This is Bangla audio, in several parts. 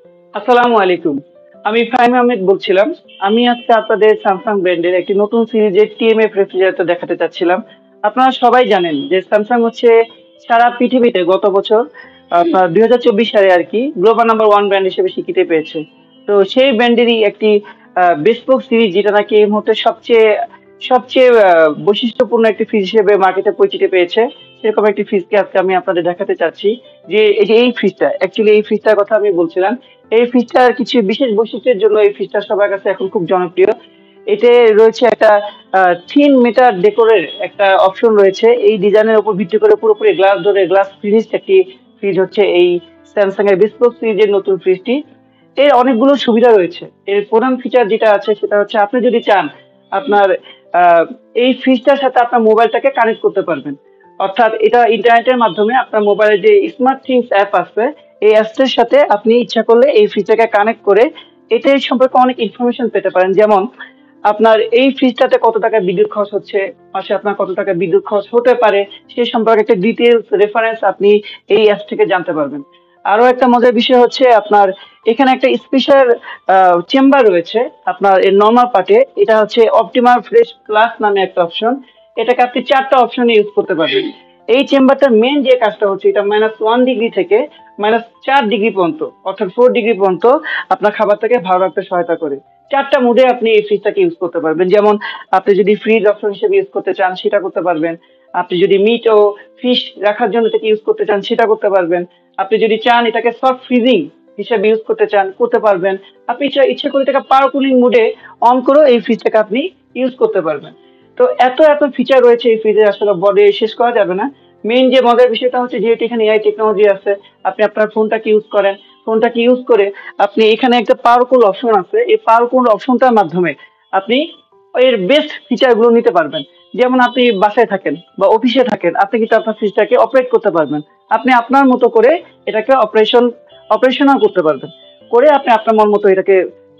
আসসালামু আলাইকুম। আমি ফাহিম আহমেদ বলছিলাম। আমি আজকে আপনাদের স্যামসাং ব্র্যান্ডের একটি নতুন সিরিজের টিএমএফ রেফ্রিজারেটর দেখাতে চাচ্ছিলাম। আপনারা সবাই জানেন যে স্যামসাং হচ্ছে সারা পৃথিবীতে গত বছর আপনার 2024 সালে আর কি গ্লোবাল নাম্বার ওয়ান ব্র্যান্ড হিসেবে স্বীকৃতি পেয়েছে। তো সেই ব্র্যান্ডেরই একটি বেসপোক সিরিজ যেটা নাকি এই মুহূর্তে সবচেয়ে সবচেয়ে বৈশিষ্ট্যপূর্ণ একটি ফ্রিজ হিসেবে মার্কেটে পরিচিতি পেয়েছে। সেরকম একটি ফ্রিজকে আজকে আমি আপনাদের দেখাতে চাচ্ছি। যে এই যে এই ফ্রিজটা অ্যাকচুয়ালি এই ফ্রিজটার কথা আমি বলছিলাম। এই ফ্রিজটার কিছু বিশেষ বৈশিষ্ট্যের জন্য এই ফ্রিজটা সবার কাছে এখন খুব জনপ্রিয়। এতে রয়েছে একটা থিন মেটাল ডেকোরের একটা অপশন রয়েছে। এই ডিজাইনের উপর ভিত্তি করে পুরোপুরি গ্লাস ধরে গ্লাস ফিনিশড একটি ফ্রিজ হচ্ছে এই স্যামসাং এর বেসপোক সিরিজের নতুন ফ্রিজটি। এর অনেকগুলো সুবিধা রয়েছে। এর প্রধান ফিচার যেটা আছে সেটা হচ্ছে আপনি যদি চান আপনার আহ, এই ফ্রিজটার সাথে আপনার মোবাইলটাকে কানেক্ট করতে পারবেন। অর্থাৎ এটা ইন্টারনেটের মাধ্যমে আপনার মোবাইলে যে স্মার্ট থিংস অ্যাপ আছে এই অ্যাপসের সাথে আপনি ইচ্ছা করলে এই ফ্রিজটাকে কানেক্ট করে এটার সম্পর্কে অনেক ইনফরমেশন পেতে পারেন। যেমন আপনার এই ফ্রিজটাতে কত টাকা বিদ্যুৎ খরচ হচ্ছে, মাসে আপনার কত টাকা বিদ্যুৎ খরচ হতে পারে, সে সম্পর্কে একটা ডিটেলস রেফারেন্স আপনি এই অ্যাপ থেকে জানতে পারবেন। আরো একটা মজার বিষয় হচ্ছে আপনার এখানে একটা স্পেশাল চেম্বার রয়েছে আপনার এর নর্মাল পার্টে। এটা হচ্ছে অপটিমাল ফ্রেশ প্লাস নামে একটা অপশন। এটাকে আপনি চারটা অপশনে ইউজ করতে পারবেন। এই চেম্বারটার মেন যে কাজটা হচ্ছে এটা -1 ডিগ্রি থেকে -4 ডিগ্রি পর্যন্ত, অর্থাৎ 4 ডিগ্রি পর্যন্ত আপনার খাবারটাকে ভালো রাখতে সহায়তা করে। চারটা মুডে আপনি এই ফ্রিজটাকে ইউজ করতে পারবেন। যেমন আপনি যদি ফ্রিজ অপশন হিসেবে ইউজ করতে চান সেটা করতে পারবেন। আপনি যদি মিট ও ফিশ রাখার জন্য এটাকে ইউজ করতে চান সেটা করতে পারবেন। আপনি যদি চান এটাকে সফট ফ্রিজিং হিসেবে ইউজ করতে চান করতে পারবেন। আপনি ইচ্ছা করে এটাকে পাওয়ার কুলিং মুডে অন করেও এই ফ্রিজটাকে আপনি ইউজ করতে পারবেন। তো এত এত ফিচার রয়েছে এই ফ্রিজে, আসলে বলে শেষ করা যাবে না। মেইন যে মজার বিষয়টা হচ্ছে যেহেতু এখানে এআই টেকনোলজি আছে, আপনি আপনার ফোনটাকে ইউজ করেন, ফোনটাকে ইউজ করে আপনি এখানে একটা পাওয়ারফুল অপশন আছে, এই পাওয়ারফুল অপশনটার মাধ্যমে আপনি এর বেস্ট ফিচার গুলো নিতে পারবেন। যেমন আপনি বাসায় থাকেন বা অফিসে থাকেন, আপনি কিন্তু আপনার ফ্রিজটাকে অপারেট করতে পারবেন। আপনি আপনার মতো করে এটাকে অপারেশনাল করতে পারবেন, করে আপনি আপনার মন মতো এটাকে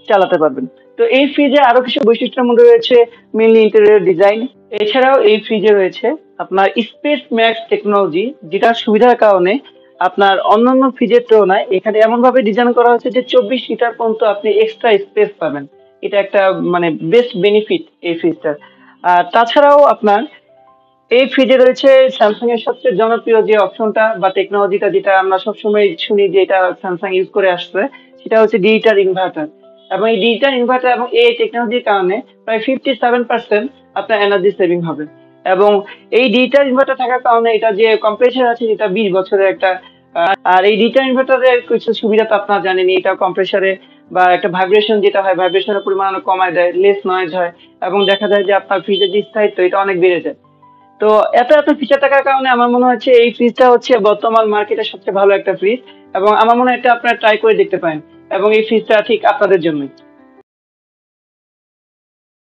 চালাতে পারবেন। তো এই ফ্রিজে আরো কিছু বৈশিষ্ট্যের মধ্যে রয়েছে মেনলি ইন্টেরিয়র ডিজাইন। এছাড়াও এই ফ্রিজে রয়েছে আপনার স্পেস ম্যাক্স টেকনোলজি, যেটার সুবিধার কারণে আপনার অন্যান্য ফ্রিজের তুলনায় এখানে এমন ভাবে ডিজাইন করা হয়েছে যে 24 লিটার পর্যন্ত আপনি এক্সট্রা স্পেস পাবেন। এটা একটা মানে বেস্ট বেনিফিট এই ফ্রিজটার। আর তাছাড়াও আপনার এই ফ্রিজে রয়েছে স্যামসাং এর সবচেয়ে জনপ্রিয় যে অপশনটা বা টেকনোলজিটা, যেটা আমরা সবসময় শুনি যে এটা স্যামসাং ইউজ করে আসছে, সেটা হচ্ছে ডিজিটাল ইনভার্টার। এবং এই ডিজিটাল ইনভার্টার এবং এই টেকনোলজির কারণে প্রায় 57% আপনার এনার্জি সেভিং হবে। এবং এই ডিজিটাল ইনভার্টার থাকার কারণে এটা যে কম্প্রেসার আছে এটা 20 বছরের একটা। আর এই ডিজিটাল ইনভার্টারের কিছু সুবিধা তো আপনারা জানেনই, এটা কম্প্রেসারে বা একটা ভাইব্রেশন যেটা হয় ভাইব্রেশনের পরিমাণ অনেক কমায় দেয়, লেস নয়েজ হয়। এবং দেখা যায় যে আপনার ফ্রিজের যে স্থায়িত্ব এটা অনেক বেড়ে যায়। তো এত এত ফিচার থাকার কারণে আমার মনে হচ্ছে এই ফ্রিজটা হচ্ছে বর্তমান মার্কেটের সবচেয়ে ভালো একটা ফ্রিজ। এবং আমার মনে হয় এটা আপনারা ট্রাই করে দেখতে পারেন। এবং এই ফ্রিজটা ঠিক আপনাদের জন্যই।